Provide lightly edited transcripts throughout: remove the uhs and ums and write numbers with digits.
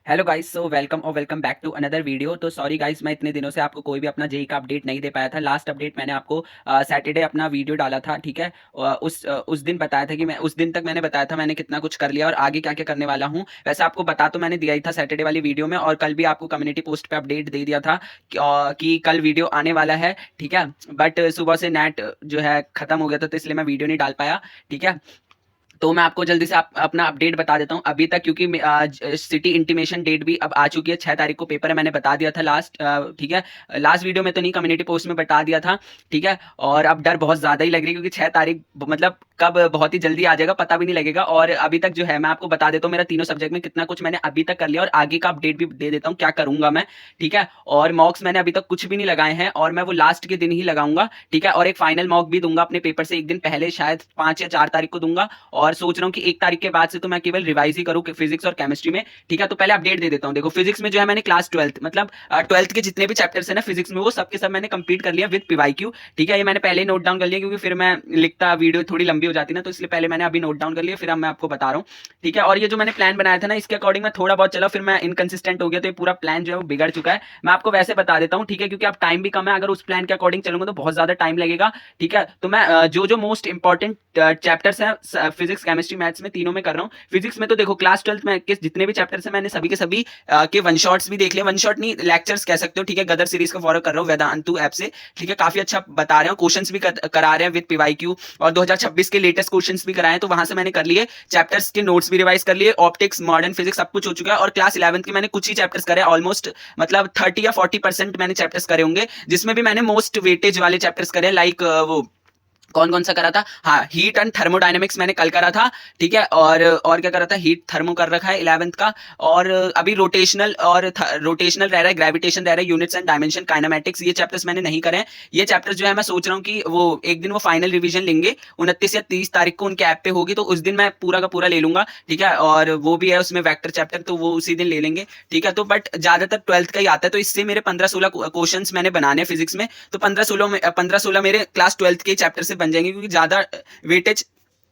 Hello guys, so welcome और welcome back to another video. तो sorry guys, मैं इतने दिनों से आपको कोई भी अपना जेई का अपडेट नहीं दे पाया था। लास्ट अपडेट मैंने आपको सैटरडे अपना वीडियो डाला था, ठीक है। उस दिन बताया था कि मैं उस दिन तक मैंने बताया था मैंने कितना कुछ कर लिया और आगे क्या क्या करने वाला हूँ। वैसे आपको बता तो मैंने दिया ही था सैटरडे वाली वीडियो में, और कल भी आपको कम्युनिटी पोस्ट पे अपडेट दे दिया था कि कल वीडियो आने वाला है, ठीक है। बट सुबह से नेट जो है खत्म हो गया था, तो इसलिए मैं वीडियो नहीं डाल पाया, ठीक है। तो मैं आपको जल्दी से अपना अपडेट बता देता हूँ अभी तक, क्योंकि आज सिटी इंटीमेशन डेट भी अब आ चुकी है। 6 तारीख को पेपर है, मैंने बता दिया था लास्ट, ठीक है। लास्ट वीडियो में तो नहीं, कम्युनिटी पोस्ट में बता दिया था, ठीक है। और अब डर बहुत ज़्यादा ही लग रही है, क्योंकि 6 तारीख मतलब कब बहुत ही जल्दी आ जाएगा पता भी नहीं लगेगा। और अभी तक जो है मैं आपको बता देता हूँ मेरा तीनों सब्जेक्ट में कितना कुछ मैंने अभी तक कर लिया, और आगे का अपडेट भी दे देता हूँ क्या करूंगा मैं, ठीक है। और मॉक्स मैंने अभी तक कुछ भी नहीं लगाए हैं, और मैं वो लास्ट के दिन ही लगाऊंगा, ठीक है। और एक फाइनल मॉक भी दूंगा अपने पेपर से एक दिन पहले, शायद 5 या 4 तारीख को दूंगा। और सोच रहा हूँ कि 1 तारीख के बाद से तो मैं केवल रिवाइज ही करूँ फिजिक्स और केमिस्ट्री में, ठीक है। तो पहले अपडेट दे देता हूँ। देखो, फिजिक्स में जो है मैंने क्लास ट्वेल्थ मतलब ट्वेल्थ के जितने भी चैप्टर्स है ना फिजिक्स में, वो सबके सब मैंने कंप्लीट कर लिया विद पीवाईक्यू, ठीक है। ये मैंने पहले ही नोट डाउन कर लिया, क्योंकि फिर मैं लिखता वीडियो थोड़ी लंबी हो जाती ना, तो इसलिए पहले मैंने अभी नोट डाउन कर लिया, फिर अब मैं आपको बता रहा हूँ, ठीक है। और ये जो मैंने प्लान बनाया था ना, इसके अकॉर्डिंग मैं थोड़ा बहुत चला, फिर मैं इनकंसिस्टेंट हो गया, तो ये पूरा प्लान जो है वो बिगड़ चुका है। मैं आपको वैसे बता देता हूँ, ठीक है, क्योंकि अब टाइम भी कम है। अगर उस प्लान के अकॉर्डिंग चलूंगा तो बहुत ज्यादा टाइम लगेगा, ठीक है। तो मैं जो जो मोस्ट इंपॉर्टेंट चैप्टर्स हैं फिजिक्स केमिस्ट्री मैथ्स में, तीनों में कर रहा हूँ। फिजिक्स में तो देखो क्लास ट्वेल्थ में के जितने भी चैप्टर्स हैं मैंने सभी के सभी के वन शॉट्स भी देख लिए, वन शॉट नहीं लेक्चर्स कह सकते हो, ठीक है। गदर सीरीज का फॉलो कर रहा हूँ वेदांतु ऐप से, ठीक है। काफी अच्छा बता रहे हैं, क्वेश्चंस भी करा रहे हैं विद पीवाईक्यू, और 2026 के लेटेस्ट क्वेश्चंस भी कराए हैं, तो वहां से मैंने कर लिए। चैप्टर्स के नोट्स भी रिवाइज कर लिए, ऑप्टिक्स मॉडर्न फिजिक्स सब कुछ हो चुका है। और क्लास 11th के मैंने कुछ ही चैप्टर्स करे ऑलमोस्ट, मतलब 30 या 40% मैंने चैप्टर्स करे होंगे, जिसमें भी मैंने मोस्ट वेटेज वाले चैप्टर्स करे, लाइक वो कौन कौन सा करा था, हाँ, हीट एंड थर्मोडायनेमिक्स मैंने कल करा था, ठीक है। और क्या करा था, हीट थर्मो कर रखा है 11th का। और अभी रोटेशनल और रोटेशनल रह रहा है, ग्रेविटेशन रह रहा है, यूनिट्स एंड डायमेंशन, काइनेमेटिक्स, ये चैप्टर्स मैंने नहीं करे हैं। ये चैप्टर्स जो है मैं सोच रहा हूँ कि वो एक दिन वो फाइनल रिवीजन लेंगे, 29 या 30 तारीख को उनके ऐप पे होगी, तो उस दिन मैं पूरा का पूरा ले लूंगा, ठीक है। और वो भी है उसमें वैक्टर चैप्टर, तो वो उसी दिन ले लेंगे, ठीक है। तो बट ज्यादातर ट्वेल्थ का ही आता है, तो इससे मेरे 15-16 क्वेश्चन मैंने बनाने हैं फिजिक्स में, तो 15-16 मेरे क्लास ट्वेल्थ के चैप्टर से बन जाएंगे, क्योंकि ज्यादा वेटेज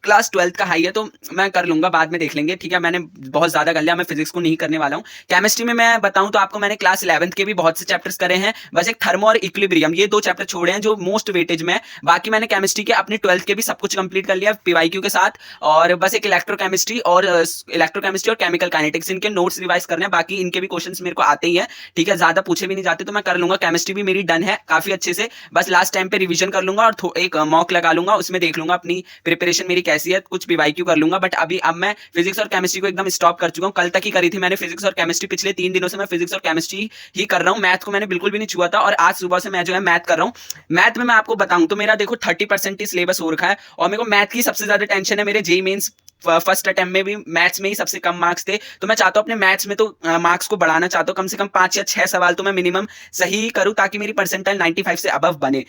क्लास ट्वेल्थ का हाई है, तो मैं कर लूंगा, बाद में देख लेंगे, ठीक है। मैंने बहुत ज्यादा कर लिया, मैं फिजिक्स को नहीं करने वाला हूँ। केमिस्ट्री में मैं बताऊं तो आपको मैंने क्लास 11th के भी बहुत से चैप्टर्स करे हैं, बस एक थर्मो और इक्विलिब्रियम, ये दो चैप्टर छोड़े हैं जो मोस्ट वेटेज में है। बाकी मैंने केमिस्ट्री के अपने ट्वेल्थ के भी सब कुछ कंप्लीट कर लिया पीवाईक्यू के साथ। और बस एक इलेक्ट्रोकेमिस्ट्री और केमिकल काइनेटिक्स, इनके नोट्स रिवाइज करने हैं, बाकी इनके भी क्वेश्चन मेरे को आते ही है, ठीक है। ज्यादा पूछे भी नहीं जाते, तो मैं कर लूंगा। केमिस्ट्री भी मेरी डन है काफी अच्छे से, बस लास्ट टाइम पे रिवीजन कर लूंगा, और एक मॉक लगा लूंगा, उसमें देख लूंगा अपनी प्रिपरेशन मेरी कैसी है, कुछ पीवाईक्यू कर लूंगा। बट अब मैं फिजिक्स और केमिस्ट्री को एकदम स्टॉप कर चुका हूँ, कल तक ही करी थी मैंने फिजिक्स और केमिस्ट्री, पिछले 3 दिनों से मैं फिजिक्स और केमिस्ट्री ही कर रहा हूँ। मैथ को मैंने बिल्कुल भी नहीं छुआ था, और आज सुबह से मैं जो है मैथ कर रहा हूँ। मैथ में मैं आपको बताऊं तो मेरा देखो 30% ही सिलेबस हो रखा है, और मेरे को मैथ की सबसे ज्यादा टेंशन है। मेरे जेई मेंस फर्स्ट अटेम्प्ट में भी मैथ्स में ही सबसे कम मार्क्स थे, तो मैं चाहता हूँ अपने मैथ्स में तो मार्क्स को बढ़ाना चाहता हूँ, कम से कम 5 या 6 सवाल तो मैं मिनिमम सही करूँ, ताकि मेरी परसेंटाइल 95 से अबव बने,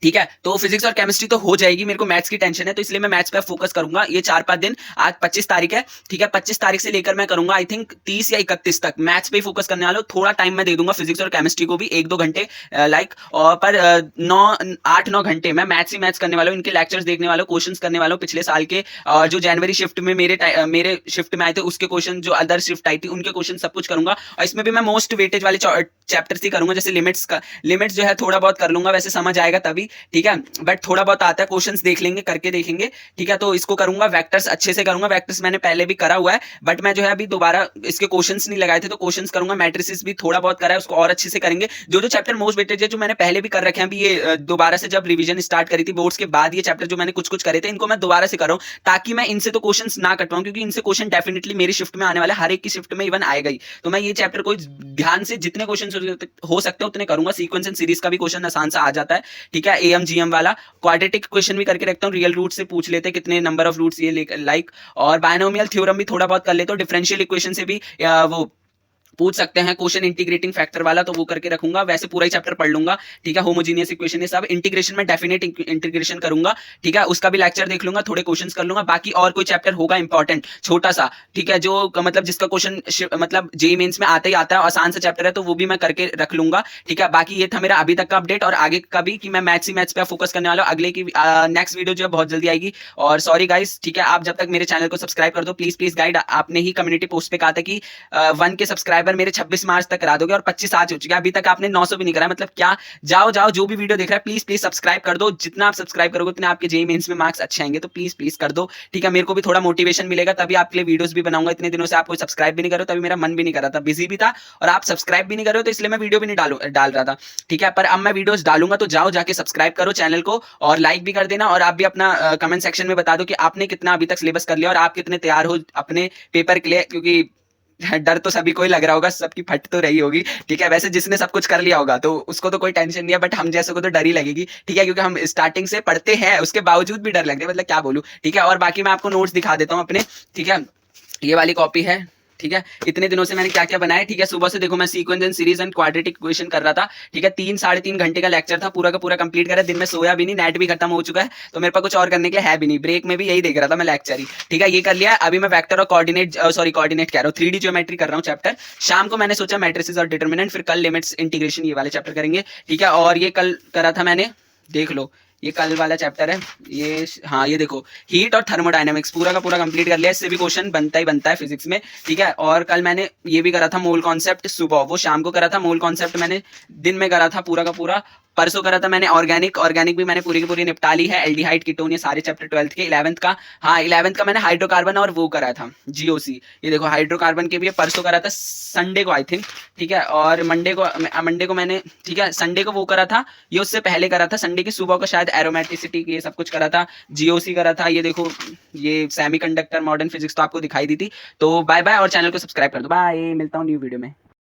ठीक है। तो फिजिक्स और केमिस्ट्री तो हो जाएगी, मेरे को मैथ्स की टेंशन है, तो इसलिए मैं मैथ्स पे फोकस करूंगा ये 4-5 दिन। आज 25 तारीख है, ठीक है। 25 तारीख से लेकर मैं करूंगा आई थिंक 30 या 31 तक मैथ्स पे ही फोकस करने वाला हूँ। थोड़ा टाइम मैं दे दूंगा फिजिक्स और केमिस्ट्री को भी, 1-2 घंटे लाइक, और पर 8-9 घंटे मैं मैथ्स ही मैथ्स करने वाला हूँ, इनके लेक्चर्स देखने वाला हूँ, क्वेश्चन करने वाला हूँ पिछले साल के, जो जनवरी शिफ्ट में मेरे शिफ्ट में आए थे उसके क्वेश्चन, जो अदर शिफ्ट आई थी उनके क्वेश्चन, सब कुछ करूंगा। और इसमें भी मैं मोस्ट वेटेज वाले चैप्टर्स ही करूंगा, जैसे लिमिट्स जो है थोड़ा बहुत कर लूंगा, वैसे समझ आएगा तभी, ठीक है। बट थोड़ा बहुत आता है, क्वेश्चंस देख लेंगे, करके देखेंगे, ठीक है। तो इसको करूंगा, वेक्टर्स अच्छे से करूंगा, वेक्टर्स मैंने पहले भी करा हुआ है, बट मैं जो है अभी दोबारा इसके क्वेश्चंस नहीं लगाए थे, तो क्वेश्चंस करूंगा। मैट्रिसेस भी थोड़ा बहुत करा है, उसको और अच्छे से करेंगे। जो जो चैप्टर मोस्ट वेटेज है, जो मैंने पहले भी कर रखे हैं, अभी ये दोबारा से जब रिवीजन स्टार्ट करी थी बोर्ड्स के बाद, ये चैप्टर जो मैंने कुछ कुछ करे थे, इनको मैं दोबारा से कर रहा हूँ, ताकि मैं इनसे तो क्वेश्चन ना कटवाऊं, क्योंकि इनसे क्वेश्चन डेफिनेटली मेरी शिफ्ट में आने वाला है, हर एक की शिफ्ट में इवन आएगा ही। तो मैं ये चैप्टर को ध्यान से जितने क्वेश्चन हो सकते हैं उतने करूंगा। सीक्वेंस एंड सीरीज का भी क्वेश्चन आसान सा आ जाता है, ठीक है, एएम जीएम वाला। क्वाड्रेटिक क्वेश्चन भी करके रखता हूँ, रियल रूट से पूछ लेते हैं कितने नंबर ऑफ रूट्स ये लाइक। और बायनोमियल थ्योरम भी थोड़ा बहुत कर लेते हो, डिफरेंशियल इक्वेशन से भी वो पूछ सकते हैं क्वेश्चन इंटीग्रेटिंग फैक्टर वाला, तो वो करके रखूंगा। वैसे पूरा ही चैप्टर पढ़ लूंगा, ठीक है। होमोजीनियस इक्वेशन, ये सब इंटीग्रेशन में डेफिनेट इंटीग्रेशन करूंगा, ठीक है। उसका भी लेक्चर देख लूंगा, थोड़े क्वेश्चंस कर लूंगा। बाकी और कोई चैप्टर होगा इंपॉर्टेंट छोटा सा, ठीक है, जो मतलब जिसका क्वेश्चन मतलब जेईई मेंस में आता ही आता है, आसान सा चैप्टर है, तो वो भी मैं करके रख लूंगा, ठीक है। बाकी ये था मेरा अभी तक का अपडेट और आगे का भी, कि मैं मैथ्स ही मैथ्स पे फोकस करने वाला हूं। अगले की नेक्स्ट वीडियो जो है बहुत जल्दी आएगी। और सॉरी गाइस, ठीक है, आप जब तक मेरे चैनल को सब्सक्राइब कर दो प्लीज प्लीज गाइड। आपने ही कम्युनिटी पोस्ट पे कहा था कि 1 के सब्सक्राइबर मेरे 26 मार्च तक करा दोगे, और 25 आज हो चुके हैं, अभी तक आपने 900 भी नहीं करा, मतलब क्या। जाओ जाओ, जो भी वीडियो देख रहा है प्लीज प्लीज सब्सक्राइब कर दो। जितना आप सब्सक्राइब करोगे उतने आपके जेईई मेंस में मार्क्स अच्छे आएंगे, तो प्लीज प्लीज कर दो, ठीक है। मेरे को भी थोड़ा मोटिवेशन मिलेगा, तभी आपके लिए वीडियोस भी बनाऊंगा। इतने दिनों से आप कोई सब्सक्राइब भी नहीं करो, तभी मेरा मन भी नहीं कर रहा था, बिजी भी था, और आप सब्सक्राइब भी नहीं कर रहे हो, तो इसलिए मैं वीडियो भी नहीं डाल रहा था, ठीक है। पर अब मैं वीडियोस डालूंगा, तो जाओ जाके सब्सक्राइब करो चैनल को, और लाइक भी कर देना। और आप भी अपना कमेंट सेक्शन में बता दो कि आपने कितना अभी तक सिलेबस कर लिया, और आप कितने तैयार हो अपने पेपर के लिए, क्योंकि डर तो सभी को ही लग रहा होगा, सबकी फट तो रही होगी, ठीक है। वैसे जिसने सब कुछ कर लिया होगा तो उसको तो कोई टेंशन नहीं है, बट हम जैसे को तो डर ही लगेगी, ठीक है, क्योंकि हम स्टार्टिंग से पढ़ते हैं, उसके बावजूद भी डर लगता है, मतलब क्या बोलूं, ठीक है। और बाकी मैं आपको नोट्स दिखा देता हूँ अपने, ठीक है। ये वाली कॉपी है, ठीक है। इतने दिनों से मैंने क्या क्या बनाया, ठीक है। सुबह से देखो मैं sequence and series and quadratic equation कर रहा था, ठीक है। 3 साढ़े 3 घंटे का लेक्चर था, पूरा का पूरा कंप्लीट करा। दिन में सोया भी नहीं, नेट भी खत्म हो चुका है, तो मेरे पास कुछ और करने के लिए है भी नहीं। ब्रेक में भी यही देख रहा था मैं लेक्चर ही, ठीक है। ये कर लिया। अभी मैं वेक्टर और कोऑर्डिनेट कोऑर्डिनेट कह रहा हूँ, 3D ज्योमेट्री कर रहा हूँ चैप्टर। शाम को मैंने सोचा मैट्रिसेस और डिटर्मिनेंट, फिर कल लिमिट्स इंटीग्रेशन, ये वाले चैप्टर करेंगे, ठीक है। और ये कल करा था मैंने, देख लो, ये कल वाला चैप्टर है ये। हाँ ये देखो, हीट और थर्मोडायनेमिक्स पूरा का पूरा कंप्लीट कर लिया। इससे भी क्वेश्चन बनता ही बनता है फिजिक्स में, ठीक है। और कल मैंने ये भी करा था मोल कॉन्सेप्ट सुबह, वो शाम को करा था। मोल कॉन्सेप्ट मैंने दिन में करा था पूरा का पूरा। परसों करा था मैंने ऑर्गेनिक भी मैंने पूरी की पूरी निपटा ली है। एल्डिहाइड कीटोन, ये सारे चैप्टर 12th के। 11th का, हाँ 11th का मैंने हाइड्रोकार्बन और वो करा था जीओसी, ये देखो हाइड्रोकार्बन के भी परसों करा था, संडे को आई थिंक, ठीक है। और मंडे को मैंने, ठीक है, संडे को वो करा था, ये उससे पहले करा था संडे की सुबह को शायद एरोमेटिसिटी, ये सब कुछ करा था। जीओसी करा था, ये देखो ये सेमीकंडक्टर मॉडर्न फिजिक्स तो आपको दिखाई दी थी। तो बाय बाय, और चैनल को सब्सक्राइब कर दो। बाय, मिलता हूँ न्यू वीडियो में।